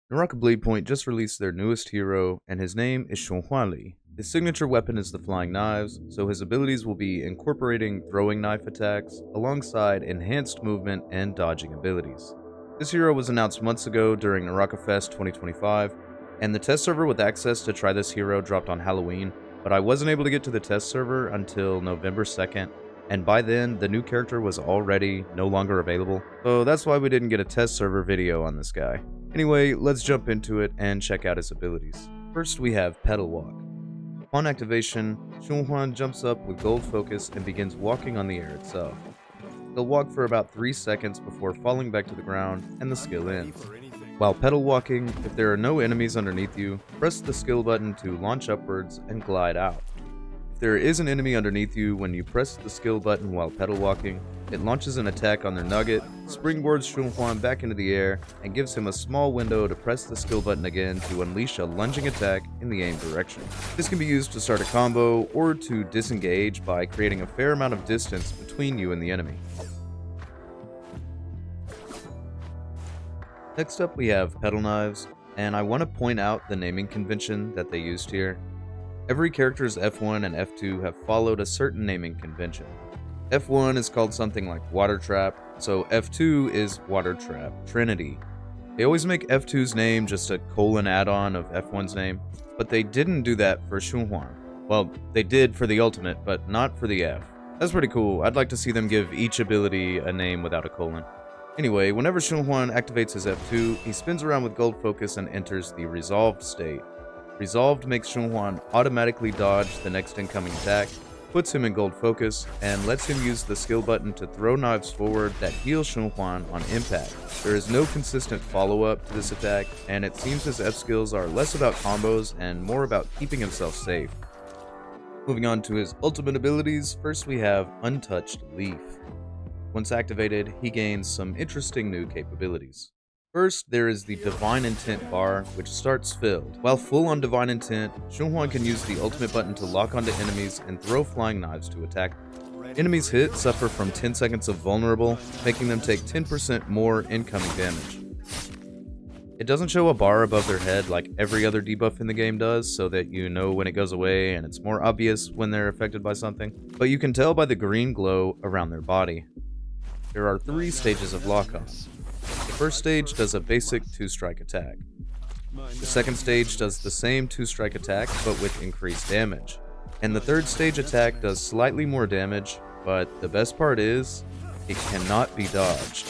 Naraka Bladepoint just released their newest hero, and his name is Xunhuan Li. His signature weapon is the flying knives, so his abilities will be incorporating throwing knife attacks alongside enhanced movement and dodging abilities. This hero was announced months ago during NarakaFest 2025, and the test server with access to try this hero dropped on Halloween, but I wasn't able to get to the test server until November 2nd, and by then, the new character was already no longer available, so that's why we didn't get a test server video on this guy. Anyway, let's jump into it and check out his abilities. First, we have Petal Walk. Upon activation, Xunhuan jumps up with gold focus and begins walking on the air itself. He'll walk for about 3 seconds before falling back to the ground, and the skill ends. While pedal walking, if there are no enemies underneath you, press the skill button to launch upwards and glide out. If there is an enemy underneath you when you press the skill button while pedal walking, it launches an attack on their nugget, springboards Xunhuan back into the air, and gives him a small window to press the skill button again to unleash a lunging attack in the aim direction. This can be used to start a combo or to disengage by creating a fair amount of distance between you and the enemy. Next up we have Petal Knives, and I want to point out the naming convention that they used here. Every character's F1 and F2 have followed a certain naming convention. F1 is called something like Water Trap, so F2 is Water Trap Trinity. They always make F2's name just a colon add-on of F1's name, but they didn't do that for Xunhuan. Well, they did for the ultimate, but not for the F. That's pretty cool. I'd like to see them give each ability a name without a colon. Anyway, whenever Xunhuan activates his F2, he spins around with gold focus and enters the resolved state. Resolved makes Xunhuan automatically dodge the next incoming attack, puts him in gold focus, and lets him use the skill button to throw knives forward that heal Xunhuan on impact. There is no consistent follow-up to this attack, and it seems his F skills are less about combos and more about keeping himself safe. Moving on to his ultimate abilities, first we have Untouched Leaf. Once activated, he gains some interesting new capabilities. First, there is the Divine Intent bar, which starts filled. While full on Divine Intent, Xunhuan can use the ultimate button to lock onto enemies and throw flying knives to attack them. Enemies hit suffer from 10 seconds of vulnerable, making them take 10% more incoming damage. It doesn't show a bar above their head like every other debuff in the game does, so that you know when it goes away and it's more obvious when they're affected by something, but you can tell by the green glow around their body. There are 3 stages of lock-on. The first stage does a basic 2-strike attack. The second stage does the same 2-strike attack, but with increased damage. And the third stage attack does slightly more damage, but the best part is, it cannot be dodged.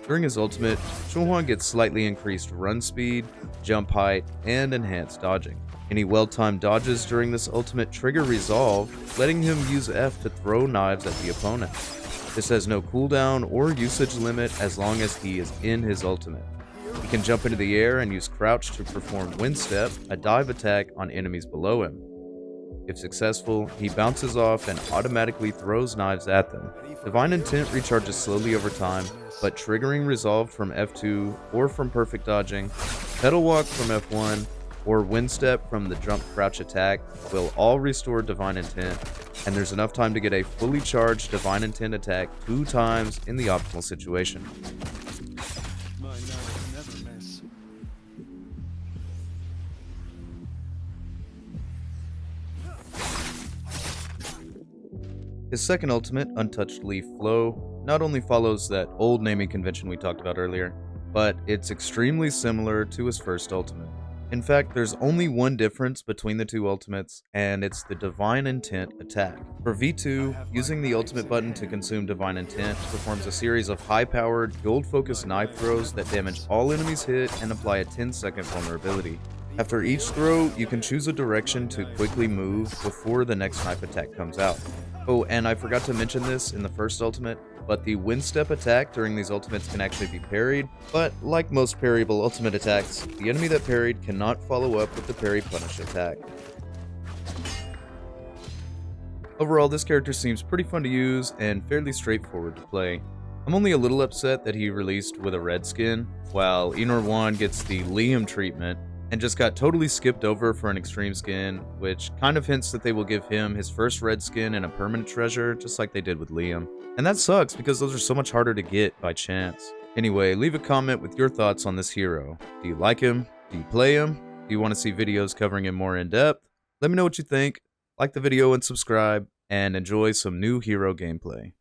During his ultimate, Xunhuan gets slightly increased run speed, jump height, and enhanced dodging. Any well-timed dodges during this ultimate trigger resolve, letting him use F to throw knives at the opponent. This has no cooldown or usage limit as long as he is in his ultimate. He can jump into the air and use crouch to perform wind step, a dive attack on enemies below him. If successful, he bounces off and automatically throws knives at them. Divine Intent recharges slowly over time, but triggering resolve from F2 or from perfect dodging, Petal Walk from F1, or wind step from the jump crouch attack will all restore Divine Intent, and there's enough time to get a fully charged Divine Intent attack 2 times in the optimal situation. His second ultimate, Untouched Leaf Flow, not only follows that old naming convention we talked about earlier, but it's extremely similar to his first ultimate. In fact, there's only one difference between the 2 ultimates, and it's the Divine Intent attack. For V2, using the ultimate button to consume Divine Intent performs a series of high-powered, gold-focused knife throws that damage all enemies hit and apply a 10-second vulnerability. After each throw, you can choose a direction to quickly move before the next knife attack comes out. Oh, and I forgot to mention this in the first ultimate, but the wind step attack during these ultimates can actually be parried, but like most parryable ultimate attacks, the enemy that parried cannot follow up with the parry punish attack. Overall, this character seems pretty fun to use and fairly straightforward to play. I'm only a little upset that he released with a red skin, while Inor 1 gets the Liam treatment, and just got totally skipped over for an extreme skin, which kind of hints that they will give him his first red skin and a permanent treasure, just like they did with Liam. And that sucks because those are so much harder to get by chance. Anyway, leave a comment with your thoughts on this hero. Do you like him? Do Do you play him? Do you want to see videos covering him more in depth? Let me know what you think. Like the video and subscribe, and enjoy some new hero gameplay.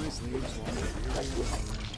nice leaves, long beard.